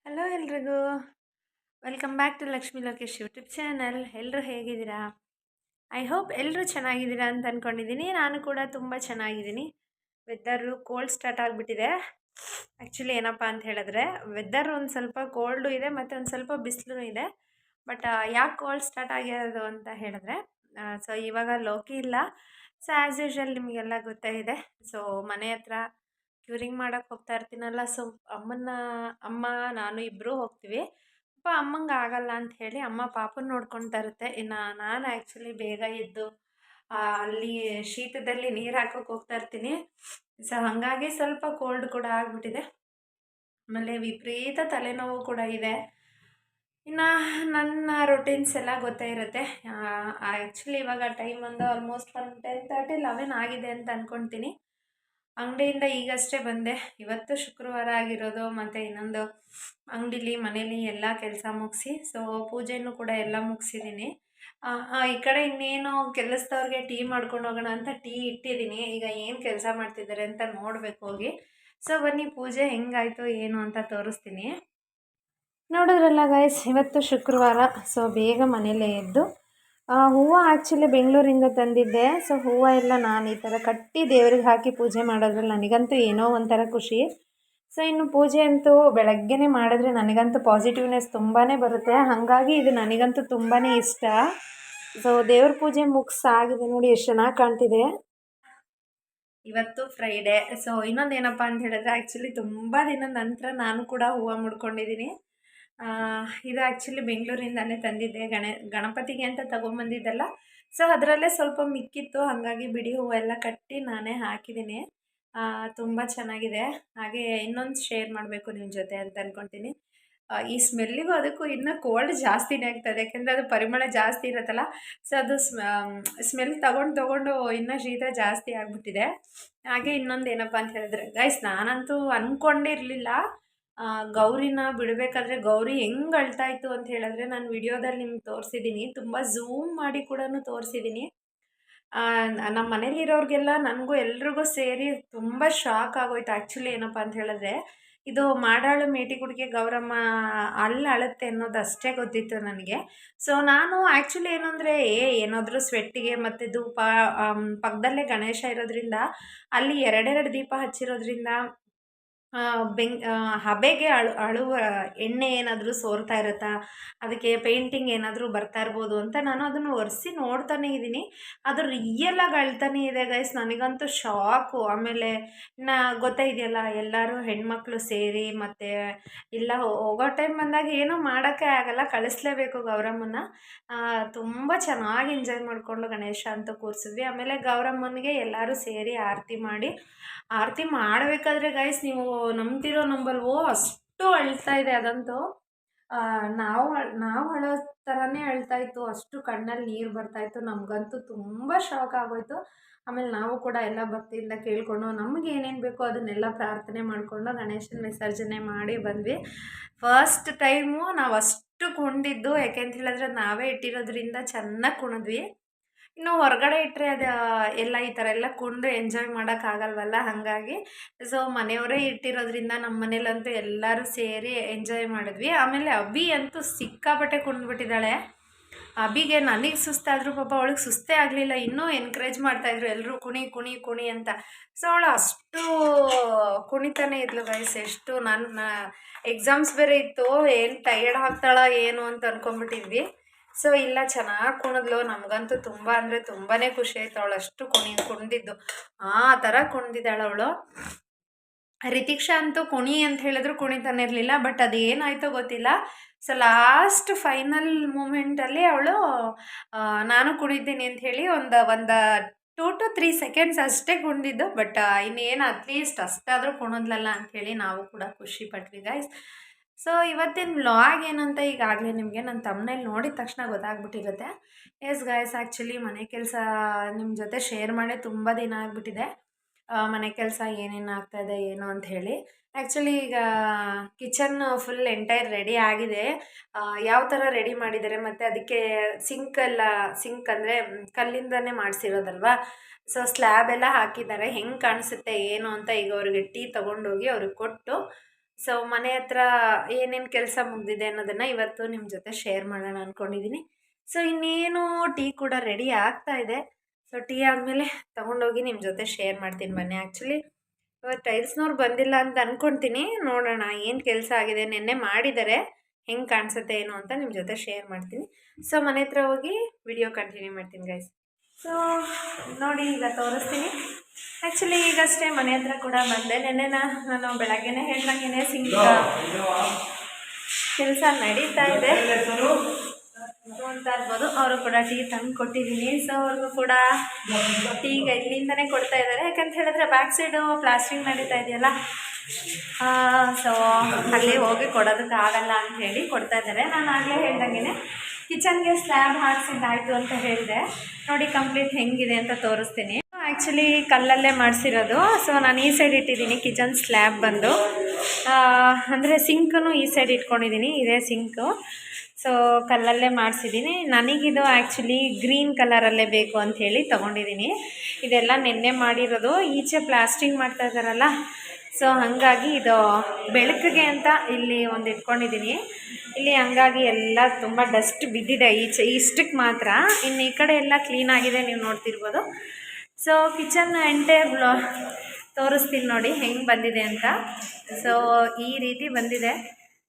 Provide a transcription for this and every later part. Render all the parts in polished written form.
Hello ಎಲ್ರಿಗೂ, welcome back to Lakshmi Lokesh YouTube channel. ಎಲ್ಲರೂ ಹೇಗಿದ್ದೀರಾ? ಐ ಹೋಪ್ ಎಲ್ಲರೂ ಚೆನ್ನಾಗಿದ್ದೀರಾ ಅಂತ ಅಂದ್ಕೊಂಡಿದ್ದೀನಿ. ನಾನು ಕೂಡ ತುಂಬ ಚೆನ್ನಾಗಿದ್ದೀನಿ. ವೆದರು ಕೋಲ್ಡ್ ಸ್ಟಾರ್ಟ್ ಆಗಿಬಿಟ್ಟಿದೆ. ಆ್ಯಕ್ಚುಲಿ ಏನಪ್ಪ ಅಂತ ಹೇಳಿದ್ರೆ, ವೆದರ್ ಒಂದು ಸ್ವಲ್ಪ ಕೋಲ್ಡು ಇದೆ ಮತ್ತು ಒಂದು ಸ್ವಲ್ಪ ಬಿಸಿಲು ಇದೆ. ಬಟ್ ಯಾಕೆ ಕೋಲ್ಡ್ ಸ್ಟಾರ್ಟ್ ಆಗಿರೋದು ಅಂತ ಹೇಳಿದ್ರೆ, ಸೊ ಇವಾಗ ಲೋಕಿ ಇಲ್ಲ. ಸೊ ಆ್ಯಸ್ ಯೂಶ್ವಲ್ ನಿಮಗೆಲ್ಲ ಗೊತ್ತೇ ಇದೆ. ಸೊ ಮನೆ ಹತ್ರ ಕ್ಯೂರಿಂಗ್ ಮಾಡೋಕ್ಕೆ ಹೋಗ್ತಾ ಇರ್ತೀನಲ್ಲ, ಸೊ ಅಮ್ಮ ನಾನು ಇಬ್ಬರೂ ಹೋಗ್ತೀವಿ. ಅಮ್ಮಂಗೆ ಆಗಲ್ಲ ಅಂತ ಹೇಳಿ ಅಮ್ಮ ಪಾಪನ ನೋಡ್ಕೊತಾ ಇರುತ್ತೆ. ಇನ್ನು ನಾನು ಆ್ಯಕ್ಚುಲಿ ಬೇಗ ಎದ್ದು ಅಲ್ಲಿ ಶೀತದಲ್ಲಿ ನೀರು ಹಾಕೋಕೆ ಹೋಗ್ತಾ ಇರ್ತೀನಿ. ಸೊ ಹಾಗಾಗಿ ಸ್ವಲ್ಪ ಕೋಲ್ಡ್ ಕೂಡ ಆಗಿಬಿಟ್ಟಿದೆ. ಆಮೇಲೆ ವಿಪರೀತ ತಲೆನೋವು ಕೂಡ ಇದೆ. ಇನ್ನು ನನ್ನ ರೊಟೀನ್ಸ್ ಎಲ್ಲ ಗೊತ್ತೇ ಇರುತ್ತೆ. ಆ್ಯಕ್ಚುಲಿ ಇವಾಗ ಟೈಮ್ ಒಂದು ಆಲ್ಮೋಸ್ಟ್ ಒಂದು 10:30 11 ಆಗಿದೆ ಅಂತ ಅಂದ್ಕೊಳ್ತೀನಿ. ಅಂಗಡಿಯಿಂದ ಈಗಷ್ಟೇ ಬಂದೆ. ಇವತ್ತು ಶುಕ್ರವಾರ ಆಗಿರೋದು, ಮತ್ತು ಇನ್ನೊಂದು ಅಂಗಡೀಲಿ ಮನೇಲಿ ಎಲ್ಲ ಕೆಲಸ ಮುಗಿಸಿ, ಸೊ ಪೂಜೆನೂ ಕೂಡ ಎಲ್ಲ ಮುಗಿಸಿದ್ದೀನಿ. ಈ ಕಡೆ ಇನ್ನೇನು ಕೆಲಸದವ್ರಿಗೆ ಟೀ ಮಾಡ್ಕೊಂಡು ಹೋಗೋಣ ಅಂತ ಟೀ ಇಟ್ಟಿದ್ದೀನಿ. ಈಗ ಏನು ಕೆಲಸ ಮಾಡ್ತಿದ್ದಾರೆ ಅಂತ ನೋಡಬೇಕು ಹೋಗಿ. ಸೊ ಬನ್ನಿ ಪೂಜೆ ಹೆಂಗಾಯಿತು ಏನು ಅಂತ ತೋರಿಸ್ತೀನಿ. ನೋಡಿದ್ರಲ್ಲ ಗೈಸ್, ಇವತ್ತು ಶುಕ್ರವಾರ. ಸೊ ಬೇಗ ಮನೇಲೇ ಎದ್ದು ಹೂವು ಆ್ಯಕ್ಚುಲಿ ಬೆಂಗಳೂರಿಂದ ತಂದಿದ್ದೆ. ಸೊ ಹೂವು ಎಲ್ಲ ನಾನು ಈ ಥರ ಕಟ್ಟಿ ದೇವ್ರಿಗೆ ಹಾಕಿ ಪೂಜೆ ಮಾಡೋದ್ರಲ್ಲಿ ನನಗಂತೂ ಏನೋ ಒಂಥರ ಖುಷಿ. ಸೊ ಇನ್ನು ಪೂಜೆ ಅಂತೂ ಬೆಳಗ್ಗೆನೇ ಮಾಡಿದ್ರೆ ನನಗಂತೂ ಪಾಸಿಟಿವ್ನೆಸ್ ತುಂಬಾ ಬರುತ್ತೆ. ಹಾಗಾಗಿ ಇದು ನನಗಂತೂ ತುಂಬಾ ಇಷ್ಟ. ಸೊ ದೇವ್ರ ಪೂಜೆ ಮುಗಿಸಾಗಿದೆ ನೋಡಿ, ಎಷ್ಟು ಚೆನ್ನಾಗಿ ಕಾಣ್ತಿದೆ. ಇವತ್ತು ಫ್ರೈಡೇ. ಸೊ ಇನ್ನೊಂದು ಏನಪ್ಪ ಅಂತ ಹೇಳಿದ್ರೆ, ಆ್ಯಕ್ಚುಲಿ ತುಂಬ ದಿನದ ನಂತರ ನಾನು ಕೂಡ ಹೂವು ಮುಡ್ಕೊಂಡಿದ್ದೀನಿ. ಇದು ಆ್ಯಕ್ಚುಲಿ ಬೆಂಗಳೂರಿಂದನೇ ತಂದಿದ್ದೆ. ಗಣಪತಿಗೆ ಅಂತ ತೊಗೊಂಬಂದಿದ್ದಲ್ಲ. ಸೊ ಅದರಲ್ಲೇ ಸ್ವಲ್ಪ ಮಿಕ್ಕಿತ್ತು, ಹಾಗಾಗಿ ಬಿಡಿ ಹೂವೆಲ್ಲ ಕಟ್ಟಿ ನಾನೇ ಹಾಕಿದ್ದೀನಿ. ತುಂಬ ಚೆನ್ನಾಗಿದೆ. ಹಾಗೆ ಇನ್ನೊಂದು ಶೇರ್ ಮಾಡಬೇಕು ನಿಮ್ಮ ಜೊತೆ ಅಂತ ಅಂದ್ಕೊಳ್ತೀನಿ. ಈ ಸ್ಮೆಲ್ಲಿಗೂ ಅದಕ್ಕೂ ಇನ್ನೂ ಕೋಲ್ಡ್ ಜಾಸ್ತಿನೇ ಆಗ್ತದೆ, ಯಾಕೆಂದರೆ ಅದು ಪರಿಮಳ ಜಾಸ್ತಿ ಇರುತ್ತಲ್ಲ. ಸೊ ಅದು ಸ್ಮೆಲ್ ತೊಗೊಂಡು ಇನ್ನೂ ಶೀತ ಜಾಸ್ತಿ ಆಗಿಬಿಟ್ಟಿದೆ. ಹಾಗೆ ಇನ್ನೊಂದು ಏನಪ್ಪ ಅಂತ ಹೇಳಿದ್ರೆ ಗೈಸ್, ನಾನಂತೂ ಅಂದ್ಕೊಂಡಿರಲಿಲ್ಲ ಗೌರಿನ ಬಿಡಬೇಕಾದ್ರೆ ಗೌರಿ ಹೆಂಗೆ ಅಳ್ತಾಯಿತ್ತು ಅಂತ ಹೇಳಿದ್ರೆ, ನಾನು ವಿಡಿಯೋದಲ್ಲಿ ನಿಮ್ಗೆ ತೋರಿಸಿದ್ದೀನಿ, ತುಂಬ ಝೂಮ್ ಮಾಡಿ ಕೂಡ ತೋರಿಸಿದ್ದೀನಿ. ನಮ್ಮ ಮನೇಲಿರೋರಿಗೆಲ್ಲ ನನಗೂ ಎಲ್ರಿಗೂ ಸೇರಿ ತುಂಬ ಶಾಕ್ ಆಗೋಯ್ತು. ಆ್ಯಕ್ಚುಲಿ ಏನಪ್ಪ ಅಂತ ಹೇಳಿದ್ರೆ, ಇದು ಮಾಡಾಳು ಮೇಟಿಗುಡಿಗೆ ಗೌರಮ್ಮ ಅಲ್ಲಿ ಅಳುತ್ತೆ ಅನ್ನೋದು ಅಷ್ಟೇ ಗೊತ್ತಿತ್ತು ನನಗೆ. ಸೊ ನಾನು ಆ್ಯಕ್ಚುಲಿ ಏನು ಅಂದರೆ, ಏನಾದರೂ ಸ್ವೆಟ್ಟಿಗೆ ಮತ್ತು ಧೂಪ, ಪಕ್ಕದಲ್ಲೇ ಗಣೇಶ ಇರೋದ್ರಿಂದ ಅಲ್ಲಿ ಎರಡೆರಡು ದೀಪ ಹಚ್ಚಿರೋದ್ರಿಂದ ಹಬೆಗೆ ಅಳುವ ಎಣ್ಣೆ ಏನಾದರೂ ಸೋರ್ತಾ ಇರುತ್ತಾ, ಅದಕ್ಕೆ ಪೇಂಟಿಂಗ್ ಏನಾದರೂ ಬರ್ತಾ ಇರ್ಬೋದು ಅಂತ ನಾನು ಅದನ್ನು ಒರೆಸಿ ನೋಡ್ತಾನೇ ಇದ್ದೀನಿ. ಅದು ರಿಯಲಾಗಿ ಅಳ್ತಾನೆ ಇದೆ ಗೈಸ್. ನನಗಂತೂ ಶಾಕು. ಆಮೇಲೆ ಇನ್ನು ಗೊತ್ತೇ ಇದೆಯಲ್ಲ, ಎಲ್ಲರೂ ಹೆಣ್ಮಕ್ಳು ಸೇರಿ ಮತ್ತು ಇಲ್ಲ ಹೋಗೋ ಟೈಮ್ ಬಂದಾಗ ಏನೂ ಮಾಡೋಕ್ಕೆ ಆಗಲ್ಲ, ಕಳಿಸ್ಲೇಬೇಕು ಗೌರಮ್ಮನ. ತುಂಬ ಚೆನ್ನಾಗಿ ಎಂಜಾಯ್ ಮಾಡಿಕೊಂಡು ಗಣೇಶ ಅಂತೂ ಕೂರಿಸಿದ್ವಿ. ಆಮೇಲೆ ಗೌರಮ್ಮನಿಗೆ ಎಲ್ಲರೂ ಸೇರಿ ಆರತಿ ಮಾಡಬೇಕಾದ್ರೆ ಗೈಸ್, ನೀವು ನಂಬ್ತಿರೋ ನಂಬಲ್ವೋ, ಅಷ್ಟು ಅಳ್ತಾ ಇದೆ ಅದಂತೂ. ನಾವು ಅಳೋ ಥರನೇ ಅಳ್ತಾಯಿತ್ತು, ಅಷ್ಟು ಕಣ್ಣಲ್ಲಿ ನೀರು ಬರ್ತಾಯಿತ್ತು. ನಮಗಂತೂ ತುಂಬ ಶಾಕ್ ಆಗೋಯಿತು. ಆಮೇಲೆ ನಾವು ಕೂಡ ಎಲ್ಲ ಭಕ್ತಿಯಿಂದ ಕೇಳಿಕೊಂಡು ನಮಗೆ ಏನೇನು ಬೇಕೋ ಅದನ್ನೆಲ್ಲ ಪ್ರಾರ್ಥನೆ ಮಾಡಿಕೊಂಡು ಗಣೇಶನ ವಿಸರ್ಜನೆ ಮಾಡಿ ಬಂದ್ವಿ. ಫಸ್ಟ್ ಟೈಮು ನಾವು ಅಷ್ಟು ಕುಣಿದಿದ್ದು, ಯಾಕೆಂತ ಹೇಳಿದ್ರೆ ನಾವೇ ಇಟ್ಟಿರೋದ್ರಿಂದ ಚೆನ್ನಾಗಿ ಕುಣಿದ್ವಿ. ಇನ್ನು ಹೊರಗಡೆ ಇಟ್ಟರೆ ಅದು ಎಲ್ಲ ಈ ಥರ ಎಲ್ಲ ಕುಣಿದು ಎಂಜಾಯ್ ಮಾಡೋಕ್ಕಾಗಲ್ವಲ್ಲ, ಹಾಗಾಗಿ ಸೊ ಮನೆಯವರೇ ಇಟ್ಟಿರೋದ್ರಿಂದ ನಮ್ಮ ಮನೇಲಂತೂ ಎಲ್ಲರೂ ಸೇರಿ ಎಂಜಾಯ್ ಮಾಡಿದ್ವಿ. ಆಮೇಲೆ ಅಭಿ ಅಂತೂ ಸಿಕ್ಕಾಪಟ್ಟೆ ಕುಣಿದ್ಬಿಟ್ಟಿದ್ದಾಳೆ. ಅಭಿಗೆ ನನಗೆ ಸುಸ್ತಾದರೂ ಪಾಪ ಅವಳಿಗೆ ಸುಸ್ತೇ ಆಗಲಿಲ್ಲ, ಇನ್ನೂ ಎನ್ಕರೇಜ್ ಮಾಡ್ತಾಯಿದ್ರು ಎಲ್ಲರೂ, ಕುಣಿ ಕುಣಿ ಕುಣಿ ಅಂತ. ಸೊ ಅವಳು ಅಷ್ಟು ಕುಣಿತಾನೆ ಇದ್ಲು ಗೈಸ್. ಎಷ್ಟು ನನ್ನ ಎಕ್ಸಾಮ್ಸ್ ಬೇರೆ ಇತ್ತು, ಏನು ಟಯರ್ಡ್ ಆಗ್ತಾಳ ಏನು ಅಂತ ಅಂದ್ಕೊಂಡ್ಬಿಟ್ಟಿದ್ವಿ. ಸೊ ಇಲ್ಲ, ಚೆನ್ನಾಗಿ ಕುಣಿದ್ಲು. ನಮಗಂತೂ ತುಂಬ ಅಂದರೆ ತುಂಬಾ ಖುಷಿ ಆಯಿತು. ಅವಳು ಅಷ್ಟು ಕುಣಿದಿದ್ದು ಆ ಥರ ಕುಣಿದಿದ್ದಾಳೆ ಅವಳು. ರಿತಿಕ್ಷಾ ಅಂತೂ ಕುಣಿ ಅಂತ ಹೇಳಿದ್ರು ಕುಣಿತಾನೆ ಇರಲಿಲ್ಲ, ಬಟ್ ಅದು ಏನಾಯಿತೋ ಗೊತ್ತಿಲ್ಲ. ಸೊ ಲಾಸ್ಟ್ ಫೈನಲ್ ಮೂಮೆಂಟಲ್ಲಿ ಅವಳು ನಾನು ಕುಣಿದ್ದೀನಿ ಅಂತ ಹೇಳಿ ಒಂದು 2 to 3 ಸೆಕೆಂಡ್ಸ್ ಅಷ್ಟೇ ಕುಣಿದಿದ್ದು. ಬಟ್ ಇನ್ನೇನು ಅಟ್ಲೀಸ್ಟ್ ಅಷ್ಟಾದರೂ ಕುಣಿದ್ಲಲ್ಲ ಅಂಥೇಳಿ ನಾವು ಕೂಡ ಖುಷಿ ಪಟ್ವಿ ಗೈಸ್. ಸೊ ಇವತ್ತಿನ ವ್ಲಾಗ್ ಏನಂತ ಈಗಾಗಲೇ ನಿಮಗೆ ನನ್ನ ತಮ್ಮನೇಲಿ ನೋಡಿದ ತಕ್ಷಣ ಗೊತ್ತಾಗ್ಬಿಟ್ಟಿರುತ್ತೆ. ಎಸ್ ಗೈಸ್, ಆ್ಯಕ್ಚುಲಿ ಮನೆ ಕೆಲಸ ನಿಮ್ಮ ಜೊತೆ ಶೇರ್ ಮಾಡೇ ತುಂಬ ದಿನ ಆಗಿಬಿಟ್ಟಿದೆ. ಮನೆ ಕೆಲಸ ಏನೇನು ಆಗ್ತಾಯಿದೆ ಏನು ಅಂತ ಹೇಳಿ. ಆ್ಯಕ್ಚುಲಿ ಈಗ ಕಿಚನ್ ಫುಲ್ ಎಂಟೈರ್ ರೆಡಿ ಆಗಿದೆ. ಯಾವ ಥರ ರೆಡಿ ಮಾಡಿದ್ದಾರೆ ಮತ್ತು ಅದಕ್ಕೆ ಸಿಂಕ್ ಅಂದರೆ ಕಲ್ಲಿಂದನೇ ಮಾಡಿಸಿರೋದಲ್ವ. ಸೊ ಸ್ಲ್ಯಾಬ್ ಎಲ್ಲ ಹಾಕಿದ್ದಾರೆ. ಹೆಂಗೆ ಕಾಣಿಸುತ್ತೆ ಏನು ಅಂತ ಈಗ ಅವ್ರಿಗೆ ಟೀ ತೊಗೊಂಡೋಗಿ ಅವ್ರಿಗೆ ಕೊಟ್ಟು, ಸೊ ಮನೆ ಹತ್ರ ಏನೇನು ಕೆಲಸ ಮುಗಿದಿದೆ ಅನ್ನೋದನ್ನು ಇವತ್ತು ನಿಮ್ಮ ಜೊತೆ ಶೇರ್ ಮಾಡೋಣ ಅಂದ್ಕೊಂಡಿದ್ದೀನಿ. ಸೊ ಇನ್ನೇನು ಟೀ ಕೂಡ ರೆಡಿ ಆಗ್ತಾ ಇದೆ. ಸೊ ಟೀ ಆದಮೇಲೆ ತೊಗೊಂಡೋಗಿ ನಿಮ್ಮ ಜೊತೆ ಶೇರ್ ಮಾಡ್ತೀನಿ ಬನ್ನಿ. ಆ್ಯಕ್ಚುಲಿ ಇವತ್ತು ಟೈಲ್ಸ್ನವ್ರು ಬಂದಿಲ್ಲ ಅಂತ ಅಂದ್ಕೊಳ್ತೀನಿ. ನೋಡೋಣ ಏನು ಕೆಲಸ ಆಗಿದೆ. ನೆನ್ನೆ ಮಾಡಿದ್ದಾರೆ, ಹೆಂಗೆ ಕಾಣಿಸುತ್ತೆ ಏನು ಅಂತ ನಿಮ್ಮ ಜೊತೆ ಶೇರ್ ಮಾಡ್ತೀನಿ. ಸೊ ಮನೆ ಹತ್ರ ಹೋಗಿ ವಿಡಿಯೋ ಕಂಟಿನ್ಯೂ ಮಾಡ್ತೀನಿ ಗೈಸ್. ಸೊ ನೋಡಿ ಈಗ ತೋರಿಸ್ತೀನಿ. ಆ್ಯಕ್ಚುಲಿ ಈಗಷ್ಟೇ ಮನೆ ಹತ್ರ ಕೂಡ ಬಂದೆ. ನೆನ್ನೆ ನಾನು ಬೆಳಗ್ಗೆನೇ ಹೇಳ್ದಂಗೆ ಸಿಂಕ್ ಕೆಲಸ ನಡೀತಾ ಇದೆ ಅಂತ ಇರ್ಬೋದು. ಅವರು ಕೂಡ ಟೀ ತಂದು ಕೊಟ್ಟಿದ್ದೀನಿ. ಸೊ ಅವ್ರಿಗೂ ಕೂಡ ಟೀಗ ಇಲ್ಲಿಂದನೇ ಕೊಡ್ತಾ ಇದ್ದಾರೆ. ಯಾಕಂತ ಹೇಳಿದ್ರೆ ಬ್ಯಾಕ್ ಸೈಡು ಪ್ಲಾಸ್ಟಿಂಗ್ ನಡೀತಾ ಇದೆಯಲ್ಲ, ಸೊ ಅಲ್ಲಿ ಹೋಗಿ ಕೊಡೋದಕ್ಕಾಗಲ್ಲ ಅಂತ ಹೇಳಿ ಕೊಡ್ತಾ ಇದ್ದಾರೆ. ನಾನು ಆಗಲೇ ಹೇಳ್ದಂಗೆ ಕಿಚನ್ಗೆ ಸ್ಲ್ಯಾಬ್ ಹಾಕ್ಸಿದ್ದಾಯಿತು ಅಂತ ಹೇಳಿದೆ. ನೋಡಿ ಕಂಪ್ಲೀಟ್ ಹೆಂಗಿದೆ ಅಂತ ತೋರಿಸ್ತೀನಿ. ಆ್ಯಕ್ಚುಲಿ ಕಲ್ಲಲ್ಲೇ ಮಾಡಿಸಿರೋದು. ಸೊ ನಾನು ಈ ಸೈಡ್ ಇಟ್ಟಿದ್ದೀನಿ ಕಿಚನ್ ಸ್ಲ್ಯಾಬ್ ಬಂದು, ಅಂದರೆ ಸಿಂಕನ್ನು ಈ ಸೈಡ್ ಇಟ್ಕೊಂಡಿದ್ದೀನಿ. ಇದೇ ಸಿಂಕು. ಸೊ ಕಲ್ಲಲ್ಲೇ ಮಾಡಿಸಿದ್ದೀನಿ. ನನಗಿದು ಆ್ಯಕ್ಚುಲಿ ಗ್ರೀನ್ ಕಲರಲ್ಲೇ ಬೇಕು ಅಂಥೇಳಿ ತೊಗೊಂಡಿದ್ದೀನಿ. ಇದೆಲ್ಲ ನೆನ್ನೆ ಮಾಡಿರೋದು. ಈಚೆ ಪ್ಲಾಸ್ಟಿಂಗ್ ಮಾಡ್ತಾ ಇದ್ದಾರಲ್ಲ, ಸೊ ಹಾಗಾಗಿ ಇದು ಬೆಳಕಿಗೆ ಅಂತ ಇಲ್ಲಿ ಒಂದು ಇಟ್ಕೊಂಡಿದ್ದೀನಿ. ಇಲ್ಲಿ ಹಂಗಾಗಿ ಎಲ್ಲ ತುಂಬ ಡಸ್ಟ್ ಬಿದ್ದಿದೆ ಈಚೆ ಇಷ್ಟಕ್ಕೆ ಮಾತ್ರ. ಇನ್ನು ಈ ಕಡೆ ಎಲ್ಲ ಕ್ಲೀನಾಗಿದೆ, ನೀವು ನೋಡ್ತಿರ್ಬೋದು. ಸೊ ಕಿಚನ್ ಎಂಟೈರ್ ತೋರಿಸ್ತೀನಿ ನೋಡಿ ಹೆಂಗೆ ಬಂದಿದೆ ಅಂತ. ಸೊ ಈ ರೀತಿ ಬಂದಿದೆ.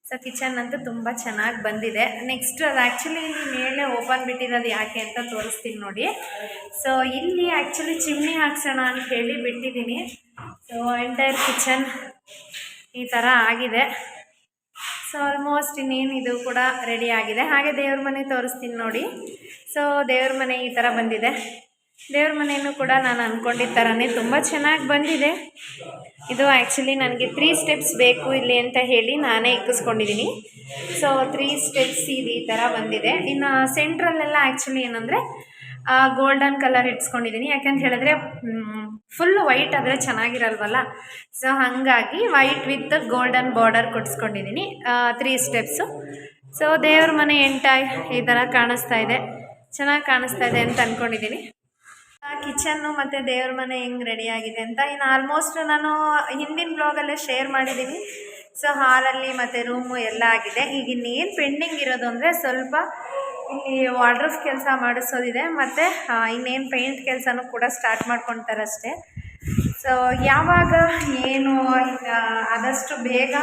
ಸೊ ಕಿಚನ್ ಅಂತೂ ತುಂಬ ಚೆನ್ನಾಗಿ ಬಂದಿದೆ. ನೆಕ್ಸ್ಟ್ ಅದು ಆ್ಯಕ್ಚುಲಿ ಇಲ್ಲಿ ಮೇಲೆ ಓಪನ್ ಬಿಟ್ಟಿರೋದು ಯಾಕೆ ಅಂತ ತೋರಿಸ್ತೀನಿ ನೋಡಿ. ಸೊ ಇಲ್ಲಿ ಆ್ಯಕ್ಚುಲಿ ಚಿಮ್ನಿ ಹಾಕ್ಸೋಣ ಅಂತ ಹೇಳಿ ಬಿಟ್ಟಿದ್ದೀನಿ. ಸೊ ಎಂಟೈರ್ ಕಿಚನ್ ಈ ಥರ ಆಗಿದೆ. ಸೊ ಆಲ್ಮೋಸ್ಟ್ ಇನ್ನೇನು ಇದು ಕೂಡ ರೆಡಿ ಆಗಿದೆ. ಹಾಗೆ ದೇವ್ರ ಮನೆ ತೋರಿಸ್ತೀನಿ ನೋಡಿ. ಸೊ ದೇವ್ರ ಮನೆ ಈ ಥರ ಬಂದಿದೆ. ದೇವ್ರ ಮನೆಯೂ ಕೂಡ ನಾನು ಅಂದ್ಕೊಂಡಿದ್ದ ಥರನೇ ತುಂಬ ಚೆನ್ನಾಗಿ ಬಂದಿದೆ. ಇದು ಆ್ಯಕ್ಚುಲಿ ನನಗೆ 3 ಸ್ಟೆಪ್ಸ್ ಬೇಕು ಇಲ್ಲಿ ಅಂತ ಹೇಳಿ ನಾನೇ ಇಕ್ಕಿಸ್ಕೊಂಡಿದ್ದೀನಿ. ಸೊ 3 ಸ್ಟೆಪ್ಸ್ ಇದು ಈ ಥರ ಬಂದಿದೆ. ಇನ್ನು ಸೆಂಟ್ರಲ್ಲೆಲ್ಲ ಆ್ಯಕ್ಚುಲಿ ಏನಂದರೆ ಗೋಲ್ಡನ್ ಕಲರ್ ಇಟ್ಸ್ಕೊಂಡಿದ್ದೀನಿ. ಯಾಕಂತ ಹೇಳಿದ್ರೆ ಫುಲ್ ವೈಟ್ ಆದರೆ ಚೆನ್ನಾಗಿರಲ್ವಲ್ಲ. ಸೊ ಹಾಗಾಗಿ ವೈಟ್ ವಿತ್ ಗೋಲ್ಡನ್ ಬಾರ್ಡರ್ ಕೊಡಿಸ್ಕೊಂಡಿದ್ದೀನಿ 3 ಸ್ಟೆಪ್ಸು. ಸೊ ದೇವ್ರ ಮನೆ ಈ ಥರ ಕಾಣಿಸ್ತಾ ಇದೆ, ಚೆನ್ನಾಗಿ ಕಾಣಿಸ್ತಾ ಇದೆ ಅಂತ ಅಂದ್ಕೊಂಡಿದ್ದೀನಿ. ಕಿಚನ್ನು ಮತ್ತು ದೇವ್ರ ಮನೆ ಹೆಂಗೆ ರೆಡಿಯಾಗಿದೆ ಅಂತ ಇನ್ನು ಆಲ್ಮೋಸ್ಟ್ ನಾನು ಹಿಂದಿನ ಬ್ಲಾಗಲ್ಲೇ ಶೇರ್ ಮಾಡಿದ್ದೀನಿ. ಸೊ ಹಾಲಲ್ಲಿ ಮತ್ತು ರೂಮು ಎಲ್ಲ ಆಗಿದೆ. ಈಗ ಇನ್ನೇನು ಪೆಂಡಿಂಗ್ ಇರೋದು ಅಂದರೆ ಸ್ವಲ್ಪ ಇಲ್ಲಿ ವಾರ್ಡ್ರೋಬ್ ಕೆಲಸ ಮಾಡಿಸೋದಿದೆ, ಮತ್ತು ಇನ್ನೇನು ಪೇಂಟ್ ಕೆಲಸನೂ ಕೂಡ ಸ್ಟಾರ್ಟ್ ಮಾಡ್ಕೊಳ್ತಾರಷ್ಟೇ. ಸೊ ಯಾವಾಗ ಏನು ಆದಷ್ಟು ಬೇಗ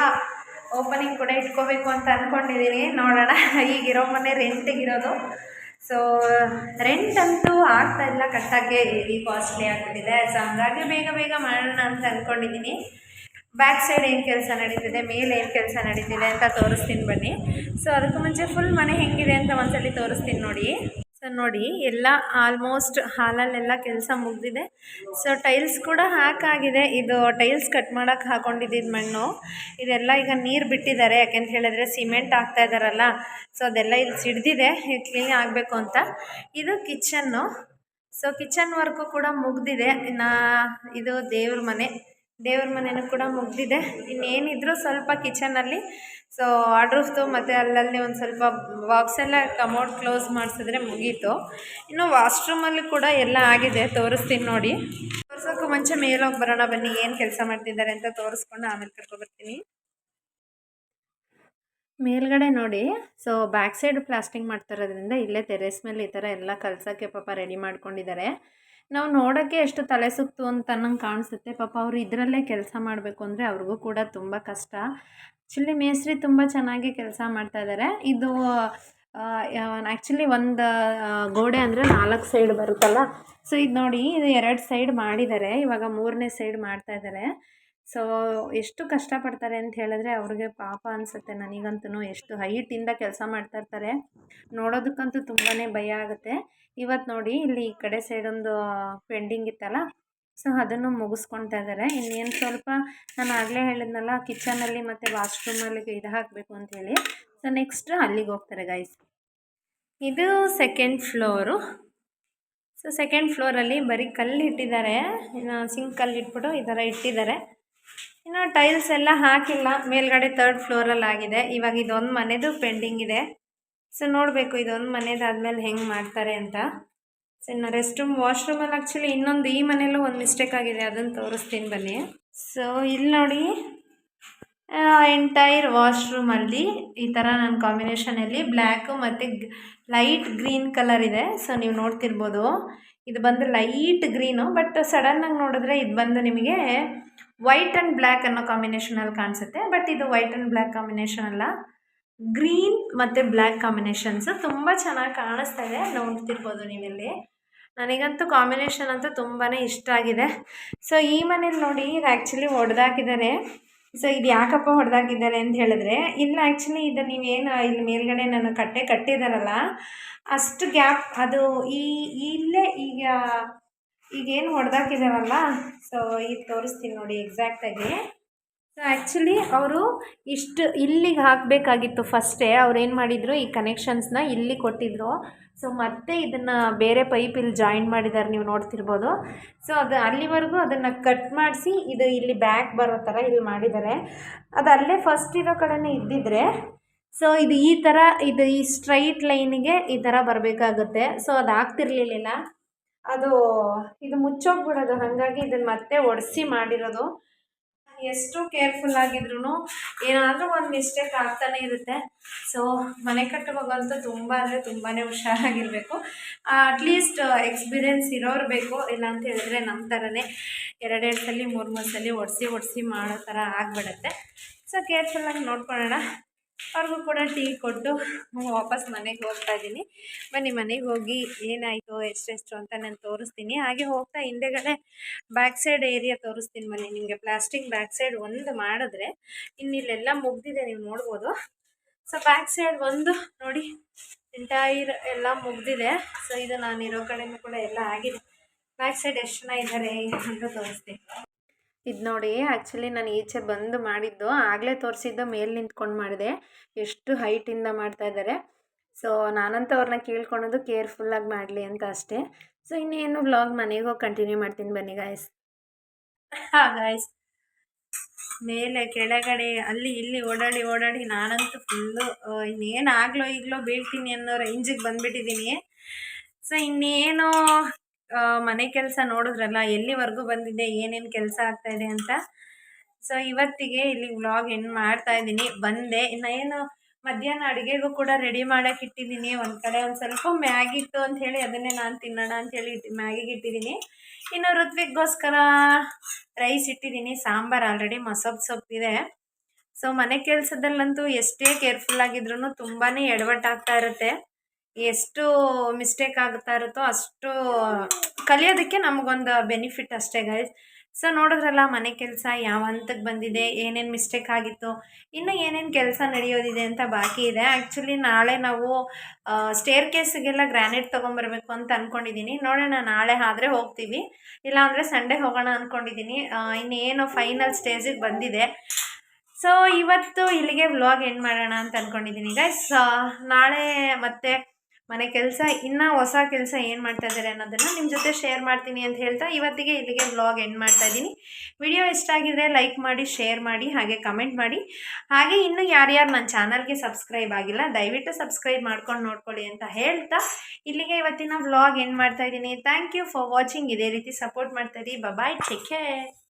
ಓಪನಿಂಗ್ ಕೂಡ ಇಟ್ಕೋಬೇಕು ಅಂತ ಅಂದ್ಕೊಂಡಿದ್ದೀನಿ. ನೋಡೋಣ. ಈಗಿರೋ ಮನೆ ರೆಂಟಿಗಿರೋದು. ಸೊ ರೆಂಟ್ ಅಂತೂ ಆಗ್ತಾಯಿಲ್ಲ, ಕಟ್ಟೋಕ್ಕೆ ಹೆವಿ ಕಾಸ್ಟ್ಲಿ ಆಗಿಬಿಟ್ಟಿದೆ. ಸೊ ಹಂಗಾಗಿ ಬೇಗ ಬೇಗ ಮಾಡೋಣ ಅಂತ ಅಂದ್ಕೊಂಡಿದ್ದೀನಿ. ಬ್ಯಾಕ್ ಸೈಡ್ ಏನು ಕೆಲಸ ನಡೀತಿದೆ, ಮೇಲೆ ಏನು ಕೆಲಸ ನಡೀತಿದೆ ಅಂತ ತೋರಿಸ್ತೀನಿ ಬನ್ನಿ. ಸೊ ಅದಕ್ಕೂ ಮುಂಚೆ ಫುಲ್ ಮನೆ ಹೆಂಗಿದೆ ಅಂತ ಒಂದ್ಸಲಿ ತೋರಿಸ್ತೀನಿ ನೋಡಿ. ಸೊ ನೋಡಿ ಎಲ್ಲ ಆಲ್ಮೋಸ್ಟ್ ಹಾಲಲ್ಲೆಲ್ಲ ಕೆಲಸ ಮುಗಿದಿದೆ. ಸೊ ಟೈಲ್ಸ್ ಕೂಡ ಹಾಕಾಗಿದೆ. ಇದು ಟೈಲ್ಸ್ ಕಟ್ ಮಾಡೋಕ್ಕೆ ಹಾಕ್ಕೊಂಡಿದ್ದಿದ್ದು ಮಣ್ಣು ಇದೆಲ್ಲ ಈಗ ನೀರು ಬಿಟ್ಟಿದ್ದಾರೆ. ಯಾಕೆಂತ ಹೇಳಿದ್ರೆ ಸಿಮೆಂಟ್ ಹಾಕ್ತಾ ಇದ್ದಾರಲ್ಲ, ಸೊ ಅದೆಲ್ಲ ಇಲ್ಲಿ ಸಿಡ್ದಿದೆ, ಕ್ಲೀನ್ ಆಗಬೇಕು ಅಂತ. ಇದು ಕಿಚನ್ನು. ಸೊ ಕಿಚನ್ ವರ್ಕು ಕೂಡ ಮುಗಿದಿದೆ. ಇನ್ನು ಇದು ದೇವ್ರ ಮನೆಯೂ ಕೂಡ ಮುಗಿದಿದೆ. ಇನ್ನೇನಿದ್ರು ಸ್ವಲ್ಪ ಕಿಚನಲ್ಲಿ ಸೊ ವಾರ್ಡ್ರೋಬ್ದು ಮತ್ತು ಅಲ್ಲಲ್ಲಿ ಒಂದು ಸ್ವಲ್ಪ ಬಾಕ್ಸ್ ಎಲ್ಲ ಕಮೋಡ್ ಕ್ಲೋಸ್ ಮಾಡಿಸಿದ್ರೆ ಮುಗೀತು. ಇನ್ನು ವಾಶ್ರೂಮಲ್ಲಿ ಕೂಡ ಎಲ್ಲ ಆಗಿದೆ, ತೋರಿಸ್ತೀನಿ ನೋಡಿ. ತೋರ್ಸೋಕ್ಕೂ ಮುಂಚೆ ಮೇಲೋಗಿ ಬರೋಣ ಬನ್ನಿ, ಏನು ಕೆಲಸ ಮಾಡ್ತಿದ್ದಾರೆ ಅಂತ ತೋರಿಸ್ಕೊಂಡು ಆಮೇಲೆ ಕರ್ಕೊಬರ್ತೀನಿ. ಮೇಲ್ಗಡೆ ನೋಡಿ. ಸೊ ಬ್ಯಾಕ್ ಸೈಡ್ ಪ್ಲಾಸ್ಟಿಂಗ್ ಮಾಡ್ತಿರೋದ್ರಿಂದ ಇಲ್ಲೇ ಟೆರೇಸ್ ಮೇಲೆ ಈ ಥರ ಎಲ್ಲ ಕಲ್ಸೋಕ್ಕೆ ಪಾಪ ರೆಡಿ ಮಾಡ್ಕೊಂಡಿದ್ದಾರೆ. ನಾವು ನೋಡೋಕ್ಕೆ ಎಷ್ಟು ತಲೆ ಸುತ್ತು ಅಂತ ನಂಗೆ ಕಾಣಿಸುತ್ತೆ. ಪಾಪ ಅವರು ಇದರಲ್ಲೇ ಕೆಲಸ ಮಾಡಬೇಕು ಅಂದರೆ ಅವ್ರಿಗೂ ಕೂಡ ತುಂಬ ಕಷ್ಟ. ಆ್ಯಕ್ಚುಲಿ ಮೇಸ್ತ್ರಿ ತುಂಬ ಚೆನ್ನಾಗಿ ಕೆಲಸ ಮಾಡ್ತಾಯಿದ್ದಾರೆ. ಇದು ಆ್ಯಕ್ಚುಲಿ ಒಂದು ಗೋಡೆ ಅಂದರೆ 4 ಸೈಡ್ ಬರುತ್ತಲ್ಲ. ಸೊ ಇದು ನೋಡಿ, ಇದು 2 ಸೈಡ್ ಮಾಡಿದ್ದಾರೆ, ಇವಾಗ 3ನೇ ಸೈಡ್ ಮಾಡ್ತಾಯಿದ್ದಾರೆ. ಸೊ ಎಷ್ಟು ಕಷ್ಟಪಡ್ತಾರೆ ಅಂತ ಹೇಳಿದ್ರೆ ಅವ್ರಿಗೆ ಪಾಪ ಅನಿಸುತ್ತೆ. ನನಗಂತೂ ಎಷ್ಟು ಹೈಟಿಂದ ಕೆಲಸ ಮಾಡ್ತಾಯಿರ್ತಾರೆ, ನೋಡೋದಕ್ಕಂತೂ ತುಂಬಾ ಭಯ ಆಗುತ್ತೆ. ಇವತ್ತು ನೋಡಿ ಇಲ್ಲಿ ಈ ಕಡೆ ಸೈಡೊಂದು ಪೆಂಡಿಂಗ್ ಇತ್ತಲ್ಲ, ಸೊ ಅದನ್ನು ಮುಗಿಸ್ಕೊಳ್ತಾ ಇದ್ದಾರೆ. ಇನ್ನೇನು ಸ್ವಲ್ಪ ನಾನು ಆಗಲೇ ಹೇಳಿದ್ನಲ್ಲ ಕಿಚನಲ್ಲಿ ಮತ್ತು ವಾಶ್ರೂಮಲ್ಲಿ ಇದು ಹಾಕಬೇಕು ಅಂಥೇಳಿ. ಸೊ ನೆಕ್ಸ್ಟ್ ಅಲ್ಲಿಗೆ ಹೋಗ್ತಾರೆ ಗೈಸ್. ಇದು 2nd ಫ್ಲೋರು. ಸೊ 2nd ಫ್ಲೋರಲ್ಲಿ ಬರೀ ಕಲ್ಲು ಇಟ್ಟಿದ್ದಾರೆ. ಇನ್ನು ಸಿಂಕ್ ಕಲ್ಲು ಇಟ್ಬಿಟ್ಟು ಈ ಥರ ಇಟ್ಟಿದ್ದಾರೆ. ಇನ್ನು ಟೈಲ್ಸ್ ಎಲ್ಲ ಹಾಕಿಲ್ಲ. ಮೇಲ್ಗಡೆ 3rd ಫ್ಲೋರಲ್ಲಿ ಆಗಿದೆ. ಇವಾಗ ಇದೊಂದು ಮನೆದು ಪೆಂಡಿಂಗ್ ಇದೆ. ಸೊ ನೋಡಬೇಕು ಇದೊಂದು ಮನೆದಾದ್ಮೇಲೆ ಹೆಂಗೆ ಮಾಡ್ತಾರೆ ಅಂತ. ಸೊ ಇನ್ನು ರೆಸ್ಟ್ ರೂಮ್ ವಾಶ್ರೂಮಲ್ಲಿ ಆ್ಯಕ್ಚುಲಿ ಇನ್ನೊಂದು ಈ ಮನೆಯಲ್ಲೂ ಒಂದು ಮಿಸ್ಟೇಕ್ ಆಗಿದೆ, ಅದನ್ನು ತೋರಿಸ್ತೀನಿ ಬನ್ನಿ. ಸೊ ಇಲ್ಲಿ ನೋಡಿ, ಎಂಟೈರ್ ವಾಶ್ರೂಮಲ್ಲಿ ಈ ಥರ ನನ್ನ ಕಾಂಬಿನೇಷನಲ್ಲಿ ಬ್ಲ್ಯಾಕು ಮತ್ತು ಲೈಟ್ ಗ್ರೀನ್ ಕಲರ್ ಇದೆ. ಸೊ ನೀವು ನೋಡ್ತಿರ್ಬೋದು, ಇದು ಬಂದು ಲೈಟ್ ಗ್ರೀನು, ಬಟ್ ಸಡನ್ನಾಗಿ ನೋಡಿದ್ರೆ ಇದು ಬಂದು ನಿಮಗೆ ವೈಟ್ ಆ್ಯಂಡ್ ಬ್ಲ್ಯಾಕ್ ಅನ್ನೋ ಕಾಂಬಿನೇಷನಲ್ಲಿ ಕಾಣಿಸುತ್ತೆ. ಬಟ್ ಇದು ವೈಟ್ ಆ್ಯಂಡ್ ಬ್ಲ್ಯಾಕ್ ಕಾಂಬಿನೇಷನ್ ಅಲ್ಲ, ಗ್ರೀನ್ ಮತ್ತು ಬ್ಲ್ಯಾಕ್ ಕಾಂಬಿನೇಷನ್ಸು ತುಂಬ ಚೆನ್ನಾಗಿ ಕಾಣಿಸ್ತಾ ಇದೆ, ನೋಡ್ತಿರ್ಬೋದು ನೀವಿಲ್ಲಿ. ನನಗಂತೂ ಕಾಂಬಿನೇಷನ್ ಅಂತೂ ತುಂಬಾ ಇಷ್ಟ ಆಗಿದೆ. ಸೊ ಈ ಮನೇಲಿ ನೋಡಿ, ಇದು ಆ್ಯಕ್ಚುಲಿ ಹೊಡೆದಾಕಿದ್ದಾರೆ. ಸೊ ಇದು ಯಾಕಪ್ಪ ಹೊಡೆದಾಕಿದ್ದಾರೆ ಅಂತ ಹೇಳಿದ್ರೆ, ಇಲ್ಲ ಆ್ಯಕ್ಚುಲಿ ಇದು ನೀವೇನು ಇಲ್ಲಿ ಮೇಲ್ಗಡೆ ನಾನು ಕಟ್ಟಿದಾರಲ್ಲ, ಅಷ್ಟು ಗ್ಯಾಪ್ ಅದು ಇಲ್ಲೇ ಈಗೇನು ಹೊಡೆದಾಕಿದಾರಲ್ಲ. ಸೊ ಈಗ ತೋರಿಸ್ತೀನಿ ನೋಡಿ ಎಕ್ಸಾಕ್ಟಾಗಿ. ಸೊ ಆ್ಯಕ್ಚುಲಿ ಅವರು ಇಲ್ಲಿಗೆ ಹಾಕಬೇಕಾಗಿತ್ತು ಫಸ್ಟೇ. ಅವ್ರು ಏನು ಮಾಡಿದರು, ಈ ಕನೆಕ್ಷನ್ಸ್ನ ಇಲ್ಲಿ ಕೊಟ್ಟಿದ್ರು. ಸೊ ಮತ್ತೆ ಇದನ್ನು ಬೇರೆ ಪೈಪ್ ಇಲ್ಲಿ ಜಾಯಿನ್ ಮಾಡಿದ್ದಾರೆ, ನೀವು ನೋಡ್ತಿರ್ಬೋದು. ಸೊ ಅದು ಅಲ್ಲಿವರೆಗೂ ಅದನ್ನು ಕಟ್ ಮಾಡಿಸಿ ಇದು ಇಲ್ಲಿ ಬ್ಯಾಕ್ ಬರೋ ಥರ ಇಲ್ಲಿ ಮಾಡಿದ್ದಾರೆ. ಅದು ಅಲ್ಲೇ ಫಸ್ಟ್ ಇರೋ ಕಡೆನೇ ಇದ್ದಿದ್ರೆ ಸೊ ಇದು ಈ ಥರ ಈ ಸ್ಟ್ರೈಟ್ ಲೈನಿಗೆ ಈ ಥರ ಬರಬೇಕಾಗುತ್ತೆ. ಸೊ ಅದು ಆಗ್ತಿರ್ಲಿಲ್ಲ, ಇದು ಮುಚ್ಚೋಗ್ಬಿಡೋದು. ಹಾಗಾಗಿ ಇದನ್ನು ಮತ್ತೆ ಒಡಿಸಿ ಮಾಡಿರೋದು. ಎಷ್ಟು ಕೇರ್ಫುಲ್ ಆಗಿದ್ರು ಏನಾದರೂ ಒಂದು ಮಿಸ್ಟೇಕ್ ಆಗ್ತಾನೆ ಇರುತ್ತೆ. ಸೊ ಮನೆ ಕಟ್ಟುವಾಗಂತೂ ತುಂಬ ಅಂದರೆ ತುಂಬಾ ಹುಷಾರಾಗಿರಬೇಕು. ಅಟ್ಲೀಸ್ಟ್ ಎಕ್ಸ್ಪೀರಿಯೆನ್ಸ್ ಇರೋರು ಬೇಕು, ಇಲ್ಲ ಅಂತ ಹೇಳಿದ್ರೆ ನಮ್ಮ ಥರನೇ 2 ಸಲ 3 ಸಲ ಒಡಿಸಿ ಮಾಡೋ ಥರ ಆಗಿಬಿಡುತ್ತೆ. ಸೊ ಕೇರ್ಫುಲ್ಲಾಗಿ ನೋಡ್ಕೊಳ್ಳೋಣ. ಅವ್ರಿಗೂ ಕೂಡ ಟೀ ಕೊಟ್ಟು ವಾಪಸ್ ಮನೆಗೆ ಹೋಗ್ತಾ ಇದ್ದೀನಿ. ಬನ್ನಿ ಮನೆಗೆ ಹೋಗಿ ಏನಾಯಿತು ಎಷ್ಟೆಷ್ಟು ಅಂತ ನಾನು ತೋರಿಸ್ತೀನಿ. ಹಾಗೆ ಹೋಗ್ತಾ ಹಿಂದೆಗಡೆ ಬ್ಯಾಕ್ ಸೈಡ್ ಏರಿಯಾ ತೋರಿಸ್ತೀನಿ ಬನ್ನಿ ನಿಮಗೆ. ಪ್ಲಾಸ್ಟಿಕ್ ಬ್ಯಾಕ್ ಸೈಡ್ ಒಂದು ಮಾಡಿದ್ರೆ ಇನ್ನಿಲ್ಲೆಲ್ಲ ಮುಗ್ದಿದೆ, ನೀವು ನೋಡ್ಬೋದು. ಸೊ ಬ್ಯಾಕ್ ಸೈಡ್ ಒಂದು ನೋಡಿ ಎಂಟೈರ್ ಎಲ್ಲ ಮುಗ್ದಿದೆ. ಸೊ ಇದು ನಾನಿರೋ ಕಡೆಯೂ ಕೂಡ ಎಲ್ಲ ಆಗಿದೆ. ಬ್ಯಾಕ್ ಸೈಡ್ ಎಷ್ಟು ಜನ ಇದ್ದಾರೆ ಅಂತ ತೋರಿಸ್ತೀನಿ. ಇದು ನೋಡಿ, ಆ್ಯಕ್ಚುಲಿ ನಾನು ಈಚೆ ಬಂದು ಮಾಡಿದ್ದು, ಆಗಲೇ ತೋರಿಸಿದ್ದು ಮೇಲೆ ನಿಂತ್ಕೊಂಡು ಮಾಡಿದೆ. ಎಷ್ಟು ಹೈಟಿಂದ ಮಾಡ್ತಾಯಿದ್ದಾರೆ. ಸೊ ನಾನಂತೂ ಅವ್ರನ್ನ ಕೇಳ್ಕೊಳೋದು ಕೇರ್ಫುಲ್ಲಾಗಿ ಮಾಡಲಿ ಅಂತ ಅಷ್ಟೇ. ಸೊ ಇನ್ನೇನು ವ್ಲಾಗ್ ಮನೆಗೆ ಹೋಗಿ ಕಂಟಿನ್ಯೂ ಮಾಡ್ತೀನಿ ಬನ್ನಿ ಗಾಯ್ಸ್. ಗಾಯ್ಸ್ ಮೇಲೆ ಕೆಳಗಡೆ ಅಲ್ಲಿ ಇಲ್ಲಿ ಓಡಾಡಿ ನಾನಂತೂ ಫುಲ್ಲು ಇನ್ನೇನು ಈಗಲೋ ಬೀಳ್ತೀನಿ ಅನ್ನೋ ರೇಂಜಿಗೆ ಬಂದುಬಿಟ್ಟಿದ್ದೀನಿ. ಸೊ ಇನ್ನೇನು ಮನೆ ಕೆಲಸ ನೋಡಿದ್ರಲ್ಲ ಎಲ್ಲಿವರೆಗೂ ಬಂದಿದೆ, ಏನೇನು ಕೆಲಸ ಆಗ್ತಾಯಿದೆ ಅಂತ. ಸೊ ಇವತ್ತಿಗೆ ಇಲ್ಲಿ ವ್ಲಾಗ್ ಎಂಡ್ ಮಾಡ್ತಾಯಿದ್ದೀನಿ. ಬಂದೆ ಏನು ಮಧ್ಯಾಹ್ನ ಅಡುಗೆಗೂ ಕೂಡ ರೆಡಿ ಮಾಡೋಕೆ ಇಟ್ಟಿದ್ದೀನಿ. ಒಂದು ಕಡೆ ಒಂದು ಸ್ವಲ್ಪ ಮ್ಯಾಗಿ ಇತ್ತು ಅಂಥೇಳಿ ಅದನ್ನೇ ನಾನು ತಿನ್ನೋಣ ಅಂಥೇಳಿ ಮ್ಯಾಗಿಗೆ ಇಟ್ಟಿದ್ದೀನಿ. ಇನ್ನು ಋತ್ವಿಕ್ಗೋಸ್ಕರ ರೈಸ್ ಇಟ್ಟಿದ್ದೀನಿ. ಸಾಂಬಾರು ಆಲ್ರೆಡಿ ಸೊಪ್ಪಿದೆ. ಸೊ ಮನೆ ಕೆಲಸದಲ್ಲಂತೂ ಎಷ್ಟೇ ಕೇರ್ಫುಲ್ಲಾಗಿದ್ರೂ ತುಂಬಾ ಎಡವಟ್ಟಾಗ್ತಾ ಇರುತ್ತೆ. ಎಷ್ಟು ಮಿಸ್ಟೇಕ್ ಆಗ್ತಾ ಇರುತ್ತೋ ಅಷ್ಟು ಕಲಿಯೋದಕ್ಕೆ ನಮಗೊಂದು ಬೆನಿಫಿಟ್ ಅಷ್ಟೇ ಗೈಸ್. ಸೊ ನೋಡಿದ್ರಲ್ಲ ಮನೆ ಕೆಲಸ ಯಾವ ಹಂತಕ್ಕೆ ಬಂದಿದೆ, ಏನೇನು ಮಿಸ್ಟೇಕ್ ಆಗಿತ್ತು, ಇನ್ನು ಏನೇನು ಕೆಲಸ ನಡೆಯೋದಿದೆ ಅಂತ ಬಾಕಿ ಇದೆ. ಆ್ಯಕ್ಚುಲಿ ನಾಳೆ ನಾವು ಸ್ಟೇರ್ ಕೇಸಿಗೆಲ್ಲ ಗ್ರಾನೈಟ್ ತೊಗೊಂಬರ್ಬೇಕು ಅಂತ ಅಂದ್ಕೊಂಡಿದ್ದೀನಿ. ನೋಡೋಣ, ನಾಳೆ ಆದರೆ ಹೋಗ್ತೀವಿ, ಇಲ್ಲಾಂದರೆ ಸಂಡೇ ಹೋಗೋಣ ಅಂದ್ಕೊಂಡಿದ್ದೀನಿ. ಇನ್ನೇನು ಫೈನಲ್ ಸ್ಟೇಜಿಗೆ ಬಂದಿದೆ. ಸೊ ಇವತ್ತು ಇಲ್ಲಿಗೆ ವ್ಲಾಗ್ ಎಂಡ್ ಮಾಡೋಣ ಅಂತ ಅಂದ್ಕೊಂಡಿದ್ದೀನಿ ಗೈಸ್. ನಾಳೆ ಮತ್ತೆ ಮನೆ ಕೆಲಸ, ಇನ್ನೂ ಹೊಸ ಕೆಲಸ ಏನು ಮಾಡ್ತಾ ಇದ್ದಾರೆ ಅನ್ನೋದನ್ನು ನಿಮ್ಮ ಜೊತೆ ಶೇರ್ ಮಾಡ್ತೀನಿ ಅಂತ ಹೇಳ್ತಾ ಇವತ್ತಿಗೆ ಇಲ್ಲಿಗೆ ವ್ಲಾಗ್ ಎಂಡ್ ಮಾಡ್ತಾ ಇದ್ದೀನಿ. ವಿಡಿಯೋ ಇಷ್ಟ ಆಗಿದ್ರೆ ಲೈಕ್ ಮಾಡಿ, ಶೇರ್ ಮಾಡಿ, ಹಾಗೆ ಕಮೆಂಟ್ ಮಾಡಿ. ಹಾಗೆ ಇನ್ನೂ ಯಾರ್ಯಾರು ನನ್ನ ಚಾನಲ್ಗೆ ಸಬ್ಸ್ಕ್ರೈಬ್ ಆಗಿಲ್ಲ ದಯವಿಟ್ಟು ಸಬ್ಸ್ಕ್ರೈಬ್ ಮಾಡ್ಕೊಂಡು ನೋಡ್ಕೊಳ್ಳಿ ಅಂತ ಹೇಳ್ತಾ ಇಲ್ಲಿಗೆ ಇವತ್ತಿನ ವ್ಲಾಗ್ ಎಂಡ್ ಮಾಡ್ತಾ ಇದ್ದೀನಿ. Thank you for watching. ಇದೇ ರೀತಿ ಸಪೋರ್ಟ್ ಮಾಡ್ತಾ ಇರಿ. Bye, take care.